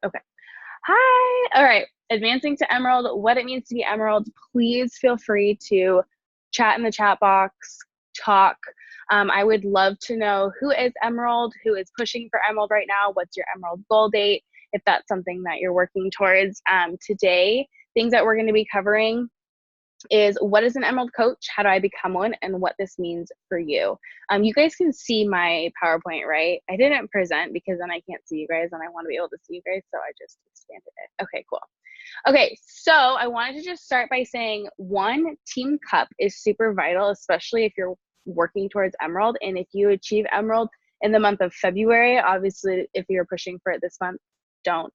Okay. Hi. All right. Advancing to Emerald, what it means to be Emerald. Please feel free to chat in the chat box, talk. I would love to know who is Emerald, who is pushing for Emerald right now. What's your Emerald goal date, if that's something that you're working towards. Today, things that we're going to be covering is what is an Emerald coach, how do I become one, and what this means for you. You guys can see my PowerPoint, right? I didn't present because then I can't see you guys and I want to be able to see you guys, so I just expanded it. Okay, cool. Okay, so I wanted to just start by saying one, Team Cup is super vital, especially if you're working towards Emerald. And if you achieve Emerald in the month of February, obviously if you're pushing for it this month, don't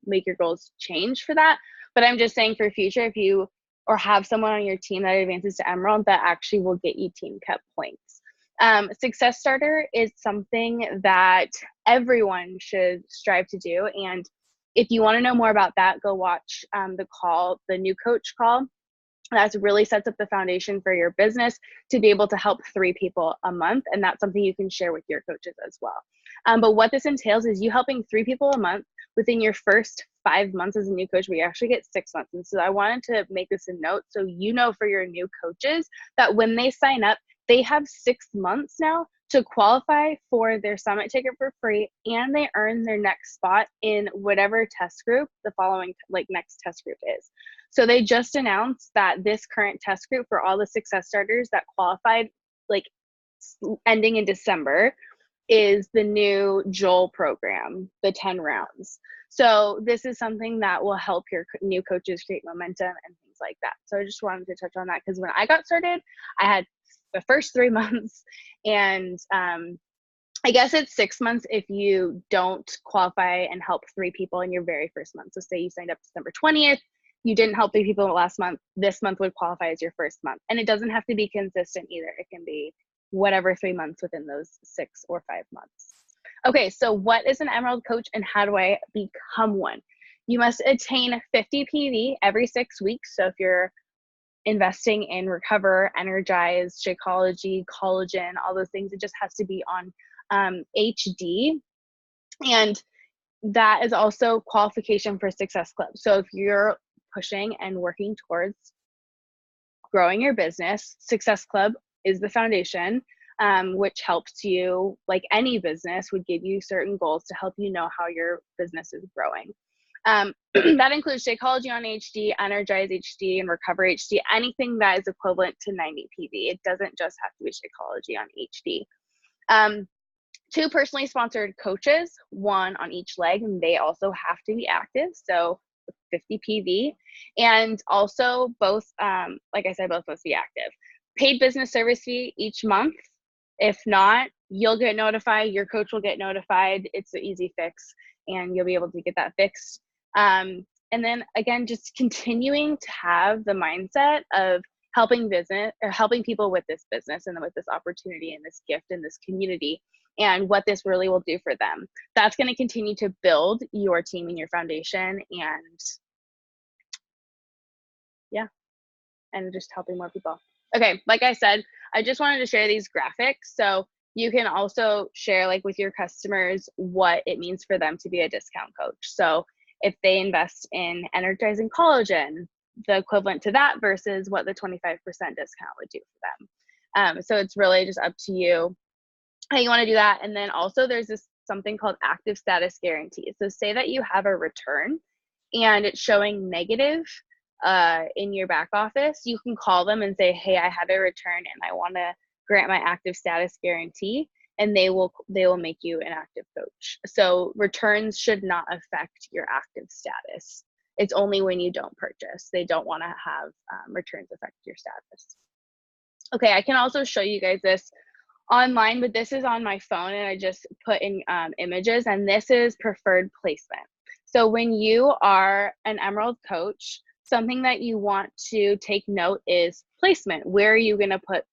make your goals change for that. But I'm just saying for future, if you or have someone on your team that advances to Emerald, that actually will get you Team Cup points. Success Starter is something that everyone should strive to do. And if you want to know more about that, go watch the new coach call. That really sets up the foundation for your business to be able to help 3 people a month. And that's something you can share with your coaches as well. But what this entails is you helping 3 people a month within your first 5 months as a new coach. We actually get 6 months. And so I wanted to make this a note so you know for your new coaches that when they sign up, they have 6 months now to qualify for their summit ticket for free, and they earn their next spot in whatever test group the following next test group is. So they just announced that this current test group for all the success starters that qualified ending in December is the new Joel program, the 10 rounds. So this is something that will help your new coaches create momentum and things like that. So I just wanted to touch on that because when I got started, I had the first 3 months, and I guess it's 6 months if you don't qualify and help 3 people in your very first month. So say you signed up December 20th, you didn't help 3 people last month, this month would qualify as your first month. And it doesn't have to be consistent either. It can be whatever 3 months within those 6 or 5 months. Okay, so what is an Emerald coach and how do I become one? You must attain 50 PV every 6 weeks. So if you're investing in Recover, Energize, Shakeology, Collagen, all those things, it just has to be on HD. And that is also qualification for Success Club. So if you're pushing and working towards growing your business, Success Club is the foundation, which helps you, like any business, would give you certain goals to help you know how your business is growing. That includes Shakeology on HD, Energize HD, and Recover HD, anything that is equivalent to 90 PV. It doesn't just have to be Shakeology on HD. 2 personally sponsored coaches, 1 on each leg, and they also have to be active, so 50 PV. And also both, like I said, both must be active. Paid business service fee each month. If not, you'll get notified, your coach will get notified. It's an easy fix, and you'll be able to get that fixed. And then again, just continuing to have the mindset of helping people with this business and with this opportunity and this gift and this community and what this really will do for them. That's going to continue to build your team and your foundation, and yeah, and just helping more people. Okay, like I said, I just wanted to share these graphics so you can also share with your customers what it means for them to be a discount coach. So if they invest in energizing collagen, the equivalent to that versus what the 25% discount would do for them. So it's really just up to you how you want to do that. And then also there's something called active status guarantee. So say that you have a return and it's showing negative in your back office, you can call them and say, hey, I had a return and I want to grant my active status guarantee, and they will make you an active coach. So returns should not affect your active status. It's only when you don't purchase. They don't want to have returns affect your status. Okay, I can also show you guys this online, but this is on my phone and I just put in images, and this is preferred placement. So when you are an Emerald coach, something that you want to take note is placement. Where are you going to put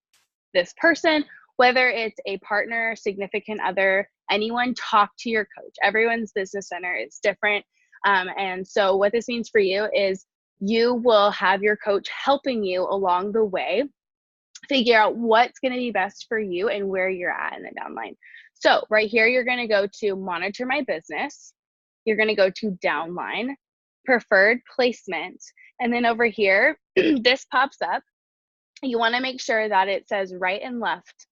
this person? Whether it's a partner, significant other, anyone, talk to your coach. Everyone's business center is different. And so what this means for you is you will have your coach helping you along the way figure out what's going to be best for you and where you're at in the downline. So right here, you're going to go to monitor my business. you're going to go to downline, preferred placement. And then over here, this pops up. You want to make sure that it says right and left.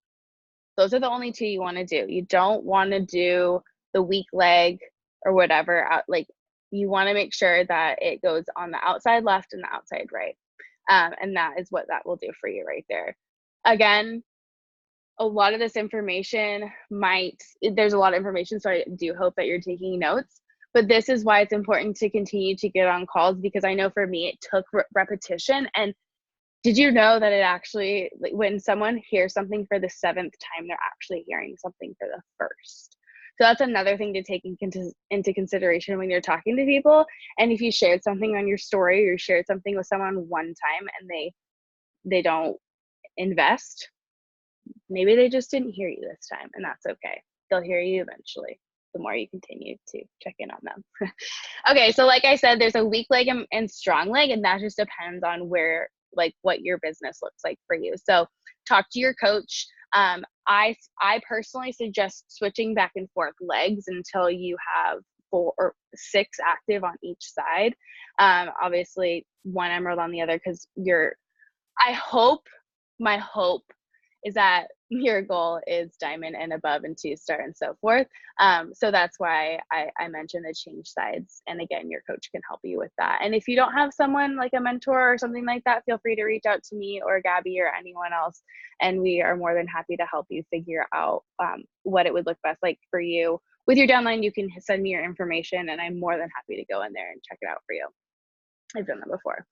Those are the only two you want to do. You don't want to do the weak leg or whatever. Like, you want to make sure that it goes on the outside left and the outside right. And that is what that will do for you right there. Again, a lot of this information there's a lot of information, so I do hope that you're taking notes. But this is why it's important to continue to get on calls, because I know for me, it took repetition. And did you know that it actually, like, when someone hears something for the 7th time, they're actually hearing something for the first. So that's another thing to take into consideration when you're talking to people. And if you shared something on your story, or you shared something with someone one time and they don't invest, maybe they just didn't hear you this time, and that's okay. They'll hear you eventually, the more you continue to check in on them. Okay, so like I said, there's a weak leg and strong leg, and that just depends on where, like, what your business looks like for you. So talk to your coach. I personally suggest switching back and forth legs until you have 4 or 6 active on each side. Obviously one emerald on the other, because my hope is that your goal is diamond and above and 2-star and so forth. So that's why I mentioned the change sides. And again, your coach can help you with that. And if you don't have someone like a mentor or something like that, feel free to reach out to me or Gabby or anyone else. And we are more than happy to help you figure out what it would look best like for you. With your downline, you can send me your information, and I'm more than happy to go in there and check it out for you. I've done that before.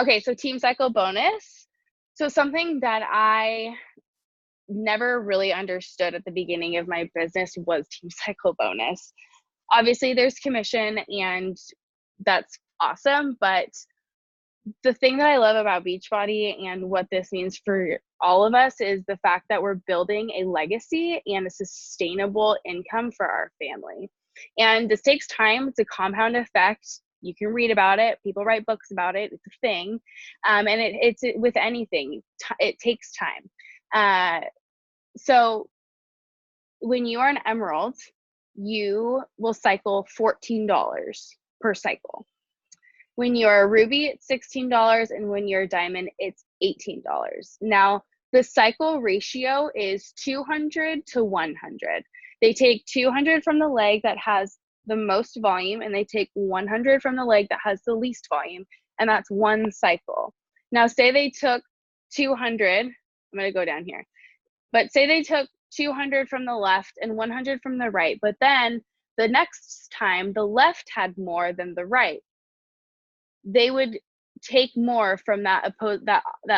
Okay, so team cycle bonus. So something that I never really understood at the beginning of my business was team cycle bonus. Obviously there's commission, and that's awesome, but the thing that I love about Beachbody and what this means for all of us is the fact that we're building a legacy and a sustainable income for our family. And this takes time. It's a compound effect. You can read about it. People write books about it. It's a thing. And it's with anything. It takes time. So when you are an emerald, you will cycle $14 per cycle. When you're a ruby, it's $16, and when you're a diamond, it's $18. Now, the cycle ratio is 200 to 100. They take 200 from the leg that has the most volume, and they take 100 from the leg that has the least volume, and that's one cycle. Now, say they took 200, I'm going to go down here, but say they took 200 from the left and 100 from the right, but then the next time the left had more than the right, they would take more from that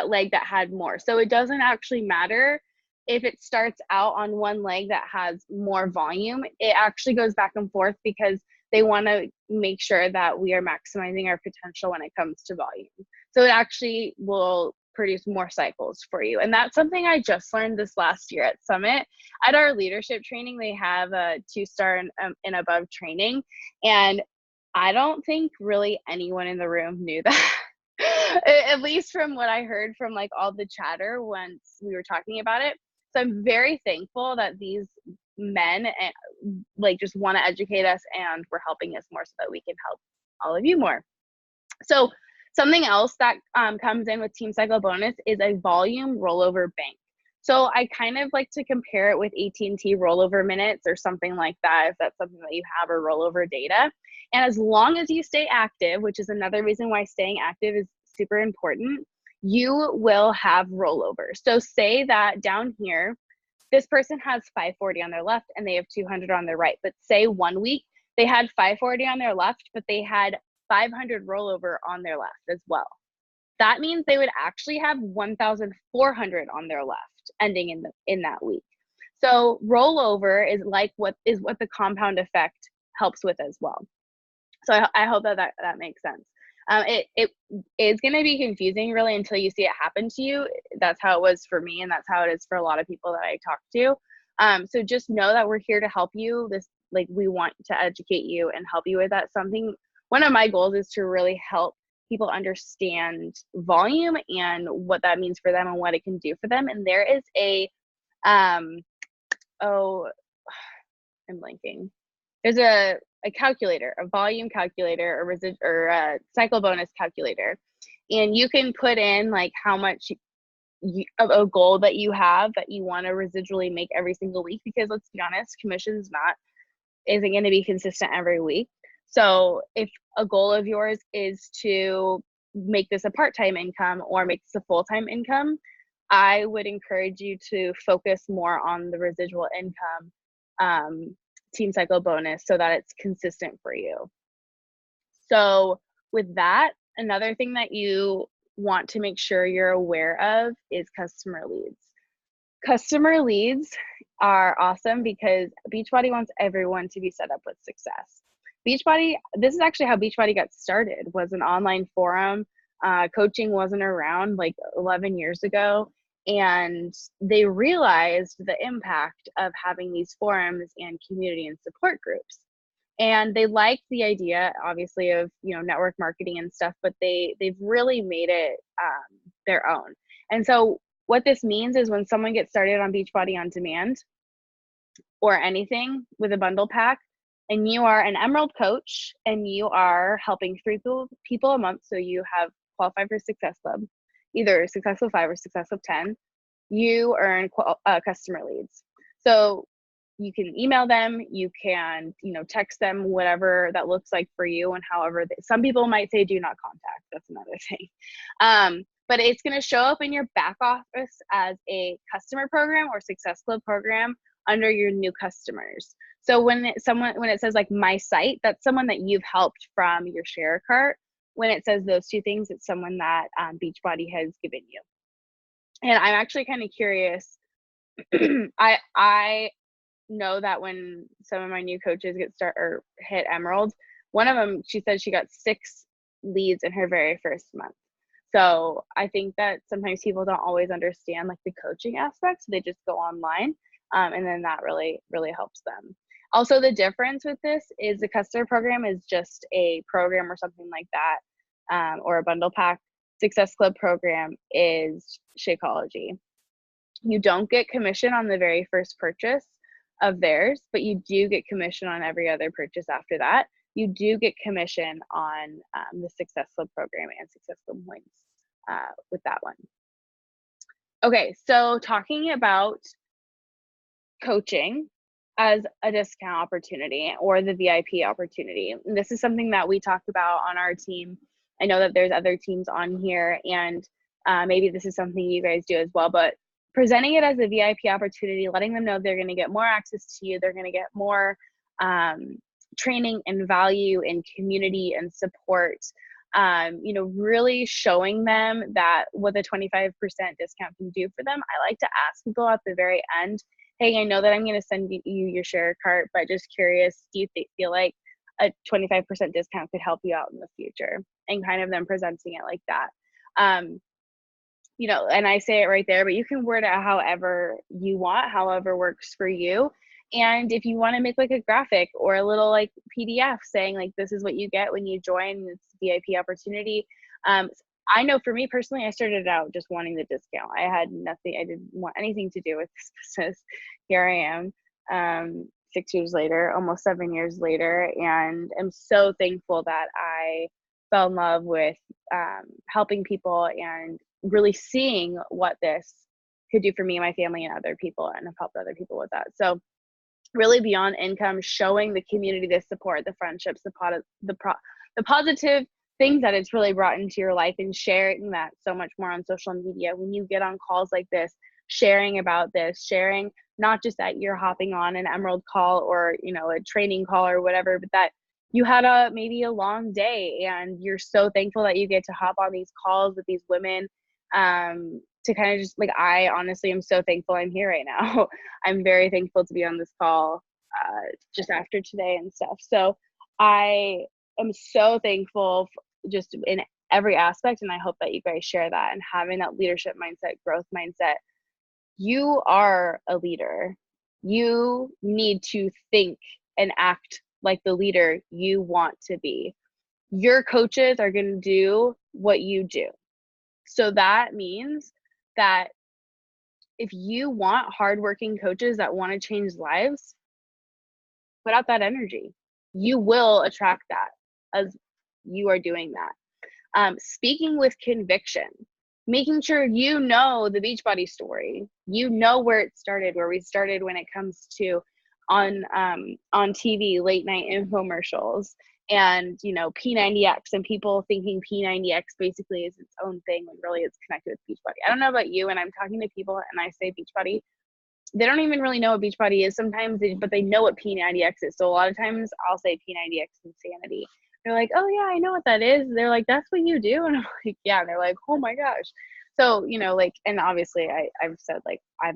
leg that had more. So it doesn't actually matter if it starts out on one leg that has more volume. It actually goes back and forth because they want to make sure that we are maximizing our potential when it comes to volume. So it actually will produce more cycles for you. And that's something I just learned this last year at Summit. At our leadership training, they have a 2-star and above training. And I don't think really anyone in the room knew that. At least from what I heard from like all the chatter once we were talking about it. So I'm very thankful that these men like just want to educate us, and we're helping us more so that we can help all of you more. So something else that comes in with Team Cycle Bonus is a volume rollover bank. So I kind of like to compare it with AT&T rollover minutes or something like that, if that's something that you have, or rollover data. And as long as you stay active, which is another reason why staying active is super important, you will have rollover. So say that down here, this person has 540 on their left and they have 200 on their right. But say one week they had 540 on their left, but they had 500 rollover on their left as well. That means they would actually have 1,400 on their left ending in that week. So rollover is like what the compound effect helps with as well. So I hope that makes sense. It is going to be confusing really until you see it happen to you. That's how it was for me, and that's how it is for a lot of people that I talk to. So just know that we're here to help you. We want to educate you and help you with that. One of my goals is to really help people understand volume and what that means for them and what it can do for them. And there is a I'm blanking. there's a calculator, a volume calculator, or a cycle bonus calculator, and you can put in like how much a goal that you have that you want to residually make every single week, because let's be honest, commission's isn't going to be consistent every week. So if a goal of yours is to make this a part-time income or make this a full-time income, I would encourage you to focus more on the residual income team cycle bonus so that it's consistent for you. So with that, another thing that you want to make sure you're aware of is customer leads. Customer leads are awesome because Beachbody wants everyone to be set up with success. Beachbody, this is actually how Beachbody got started, was an online forum. Coaching wasn't around like 11 years ago. And they realized the impact of having these forums and community and support groups. And they liked the idea, obviously, of network marketing and stuff, but they've really made it their own. And so what this means is when someone gets started on Beachbody On Demand or anything with a bundle pack, and you are an Emerald coach and you are helping 3 people a month, so you have qualified for Success Club, either Success Club 5 or Success Club 10, you earn customer leads. So you can email them, you can text them, whatever that looks like for you, and however some people might say do not contact. That's another thing. But it's going to show up in your back office as a customer program or Success Club program under your new customers. So when it says like my site, that's someone that you've helped from your share cart. When it says those two things, it's someone that Beachbody has given you. And I'm actually kind of curious. I know that when some of my new coaches hit Emerald, one of them, she said she got 6 leads in her very first month. So I think that sometimes people don't always understand like the coaching aspect, so they just go online, and then that really, really helps them. Also, the difference with this is the customer program is just a program or something like that, or a bundle pack. Success Club program is Shakeology. You don't get commission on the very first purchase of theirs, but you do get commission on every other purchase after that. You do get commission on the Success Club program and Success Club points with that one. Okay, so talking about coaching as a discount opportunity or the VIP opportunity. And this is something that we talk about on our team. I know that there's other teams on here, and maybe this is something you guys do as well, but presenting it as a VIP opportunity, letting them know they're going to get more access to you, they're going to get more training and value and community and support, really showing them that what the 25% discount can do for them. I like to ask people at the very end, hey, I know that I'm going to send you your share cart, but just curious, do you feel like a 25% discount could help you out in the future? And kind of them presenting it like that. And I say it right there, but you can word it however you want, however works for you. And if you want to make like a graphic or a little like PDF saying like, this is what you get when you join this VIP opportunity. I know for me personally, I started out just wanting the discount. I had nothing, I didn't want anything to do with this business. Here I am, 6 years later, almost 7 years later. And I'm so thankful that I fell in love with helping people and really seeing what this could do for me, my family, and other people, and have helped other people with that. So really beyond income, showing the community, the support, the friendships, the positive things that it's really brought into your life, and sharing that so much more on social media. When you get on calls like this, sharing about this, sharing not just that you're hopping on an Emerald call or a training call or whatever, but that you had maybe a long day and you're so thankful that you get to hop on these calls with these women, to kind of just like, I honestly am so thankful I'm here right now. I'm very thankful to be on this call just after today and stuff. So I am so thankful just in every aspect, and I hope that you guys share that, and having that leadership mindset, growth mindset. You are a leader. You need to think and act like the leader you want to be. Your coaches are going to do what you do. So that means that if you want hardworking coaches that want to change lives, put out that energy. you will attract that as you are doing that. Speaking with conviction, making sure you know the Beachbody story, you know where it started, where we started when it comes to on TV, late night infomercials, and P90X, and people thinking P90X basically is its own thing when really it's connected with Beachbody. I don't know about you, when I'm talking to people and I say Beachbody, they don't even really know what Beachbody is sometimes, but they know what P90X is. So a lot of times I'll say P90X insanity. They're like, oh yeah, I know what that is. They're like, that's what you do? And I'm like, yeah. And they're like, oh my gosh. So, like, and obviously I've said, like, I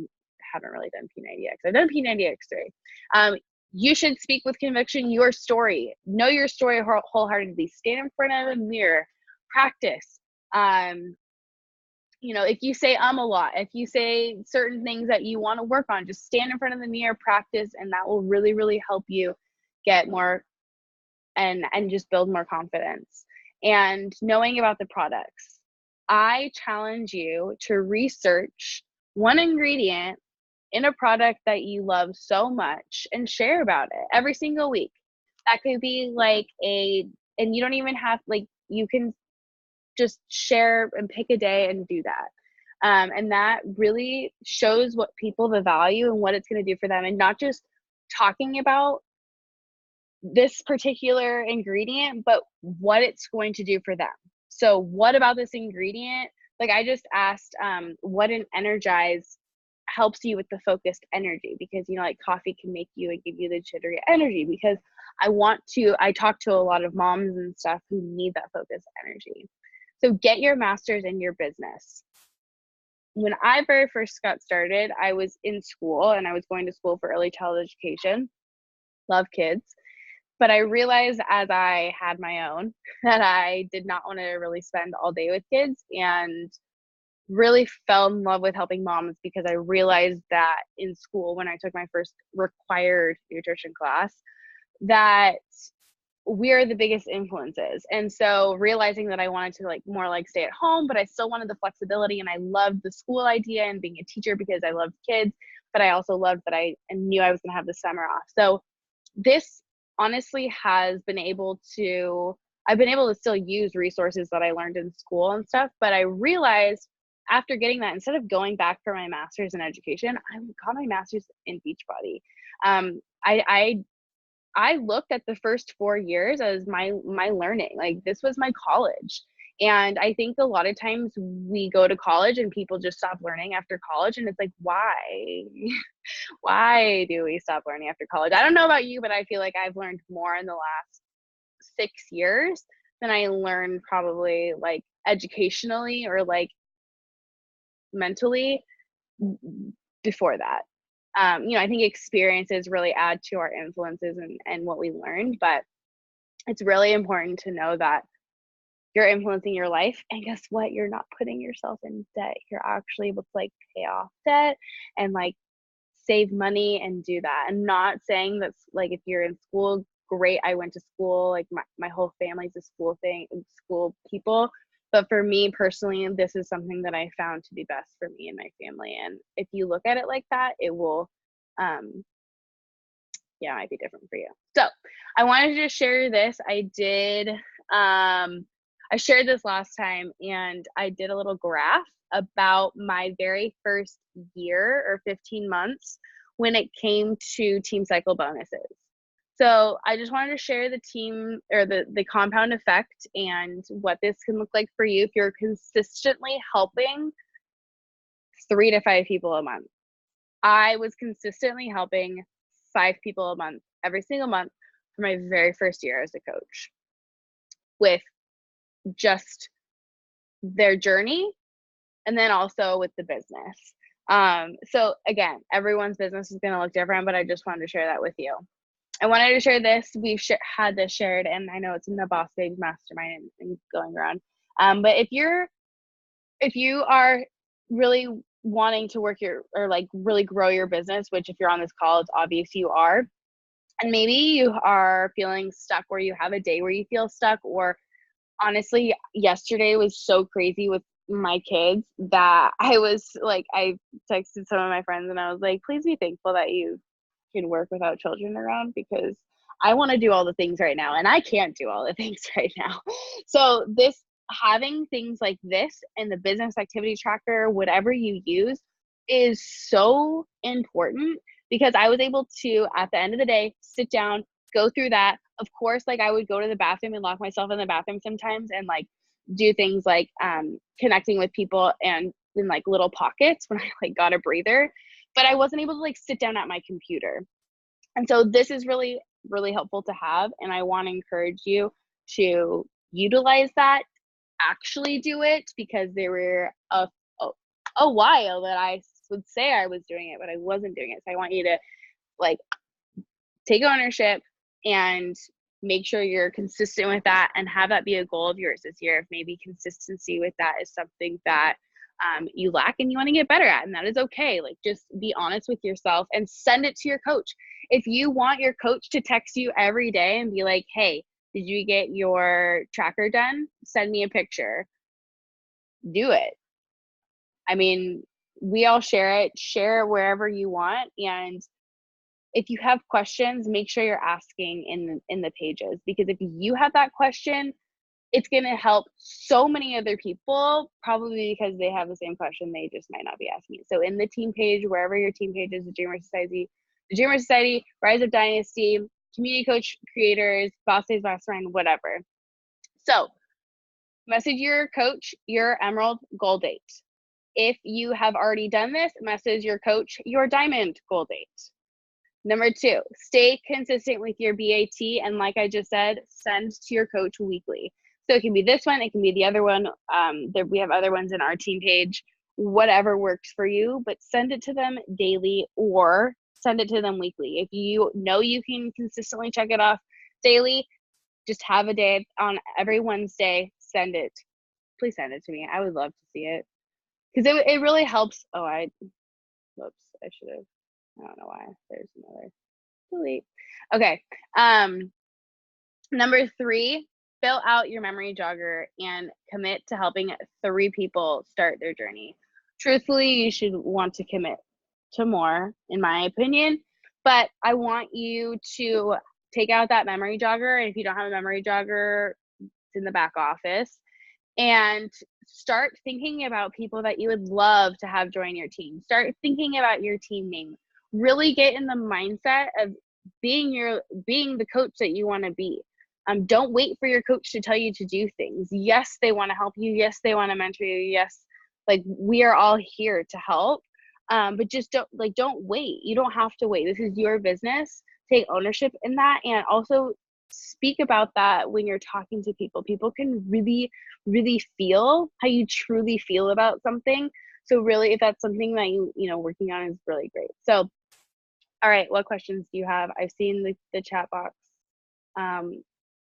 haven't really done P90X. I've done P90X 3. You should speak with conviction, your story. Know your story wholeheartedly. Stand in front of a mirror. Practice. If you say a lot, if you say certain things that you want to work on, just stand in front of the mirror, practice, and that will really, really help you get more and just build more confidence. And knowing about the products, I challenge you to research one ingredient in a product that you love so much and share about it every single week. That could be like and you don't even have, like, you can just share and pick a day and do that. And that really shows what people the value and what it's going to do for them, and not just talking about this particular ingredient, but what it's going to do for them. So what about this ingredient? Like, I just asked what an energize helps you with the focused energy, because like coffee can make you and give you the jittery energy, because I talk to a lot of moms and stuff who need that focused energy. So get your master's in your business. When I very first got started, I was in school, and I was going to school for early childhood education. Love kids. But I realized as I had my own that I did not want to really spend all day with kids, and really fell in love with helping moms, because I realized that in school, when I took my first required nutrition class, that we are the biggest influences. And so realizing that I wanted to more stay at home, but I still wanted the flexibility, and I loved the school idea and being a teacher because I loved kids, but I also loved that I knew I was going to have the summer off. So this honestly I've been able to still use resources that I learned in school and stuff, but I realized after getting that, instead of going back for my master's in education, I got my master's in Beachbody. I looked at the first 4 years as my learning. Like, this was my college. And I think a lot of times we go to college and people just stop learning after college. And it's like, why? Why do we stop learning after college? I don't know about you, but I feel like I've learned more in the last 6 years than I learned probably educationally or mentally before that. I think experiences really add to our influences and what we learned, but it's really important to know that you're influencing your life, and guess what? You're not putting yourself in debt. You're actually able to pay off debt and save money and do that. I'm not saying that's if you're in school, great. I went to school, my whole family's a school people. But for me personally, this is something that I found to be best for me and my family. And if you look at it like that, it will, it might be different for you. So I wanted to share this. I shared this last time, and I did a little graph about my very first year or 15 months when it came to team cycle bonuses. So I just wanted to share the team or the compound effect and what this can look like for you if you're consistently helping 3 to 5 people a month. I was consistently helping 5 people a month, every single month, for my very first year as a coach, with just their journey and then also with the business. So again, everyone's business is going to look different, but I just wanted to share that with you. I wanted to share this. We've had this shared, and I know it's in the Boss Babes Mastermind and going around. But if you are really wanting to work really grow your business, which if you're on this call, it's obvious you are, and maybe you are feeling stuck, or you have a day where you feel stuck, or honestly, yesterday was so crazy with my kids that I texted some of my friends and I was like, please be thankful that you can work without children around, because I want to do all the things right now, and I can't do all the things right now. So this, having things like this and the business activity tracker, whatever you use, is so important, because I was able to, at the end of the day, sit down, go through that. Of course, like I would go to the bathroom and lock myself in the bathroom sometimes, and like do things like connecting with people and in like little pockets when I like got a breather, but I wasn't able to like sit down at my computer. And so this is really, really helpful to have. And I want to encourage you to utilize that, actually do it, because there were a while that I would say I was doing it, but I wasn't doing it. So I want you to like take ownership and make sure you're consistent with that, and have that be a goal of yours this year. If maybe consistency with that is something that you lack and you want to get better at, and that is okay. Like, just be honest with yourself and send it to your coach. If you want your coach to text you every day and be like, hey, did you get your tracker done? Send me a picture. Do it. I mean, we all share it wherever you want. And if you have questions, make sure you're asking in the pages, because if you have that question, it's going to help so many other people, probably because they have the same question, they just might not be asking it. So in the team page, wherever your team page is, the Dreamer Society, Rise Up Dynasty, Community Coach Creators, Boss Days, Boss Friend, whatever. So message your coach your Emerald goal date. If you have already done this, message your coach your Diamond goal date. Number 2, stay consistent with your BAT, and like I just said, send to your coach weekly. So it can be this one, it can be the other one. We have other ones in our team page, whatever works for you, but send it to them daily or send it to them weekly. If you know you can consistently check it off daily, just have a day on every Wednesday, send it. Please send it to me. I would love to see it, because it really helps. Whoops, I should have. I don't know why. There's another delete. Okay. Number 3, fill out your memory jogger and commit to helping 3 people start their journey. Truthfully, you should want to commit to more, in my opinion, but I want you to take out that memory jogger. And if you don't have a memory jogger, it's in the back office, and start thinking about people that you would love to have join your team. Start thinking about your team name. Really get in the mindset of being the coach that you want to be. Don't wait for your coach to tell you to do things. Yes, they want to help you. Yes, they want to mentor you. Yes, like we are all here to help. But just don't wait. You don't have to wait. This is your business. Take ownership in that, and also speak about that when you're talking to people. People can really, really feel how you truly feel about something. So really, if that's something that you working on is really great. So, all right, what questions do you have? I've seen the chat box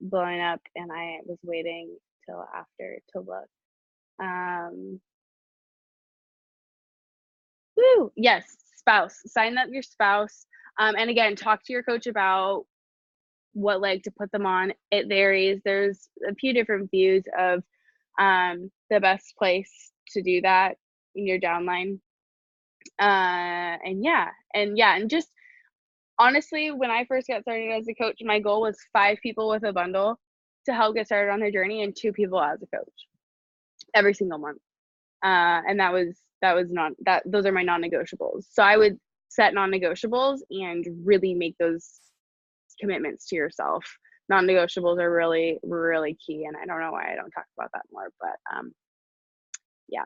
blowing up, and I was waiting till after to look. Woo! Yes, spouse. Sign up your spouse. And again, talk to your coach about what leg to put them on. It varies. There's a few different views of the best place to do that in your downline. And just honestly, when I first got started as a coach, my goal was 5 people with a bundle to help get started on their journey, and 2 people as a coach every single month. And those are my non-negotiables. So I would set non-negotiables and really make those commitments to yourself. Non-negotiables are really, really key, and I don't know why I don't talk about that more, but yeah,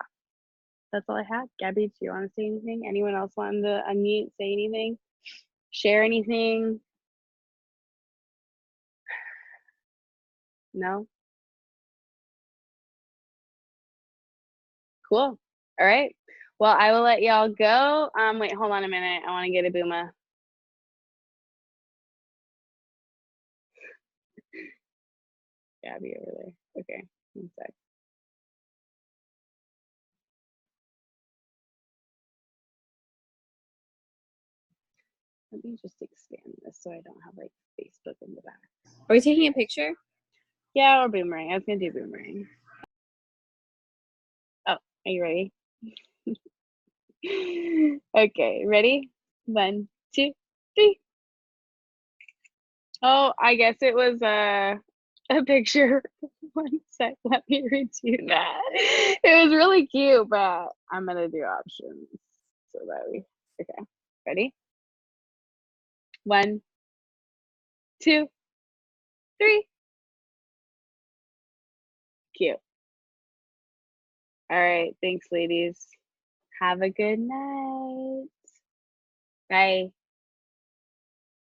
that's all I had. Gabby, do you want to say anything? Anyone else want to unmute, say anything, share anything? No? Cool. All right. Well, I will let y'all go. Wait, hold on a minute. I want to get a booma. Gabby over there. Okay, one sec. Let me just expand this so I don't have like Facebook in the back. Are we taking a picture? Yeah, or boomerang. I was gonna do boomerang. Oh, are you ready? Okay, ready? 1, 2, 3. Oh, I guess it was a picture. One sec, let me read you that. It was really cute, but I'm gonna do options so that we okay. Ready? 1, 2, 3. Cute. All right, thanks, ladies. Have a good night. Bye.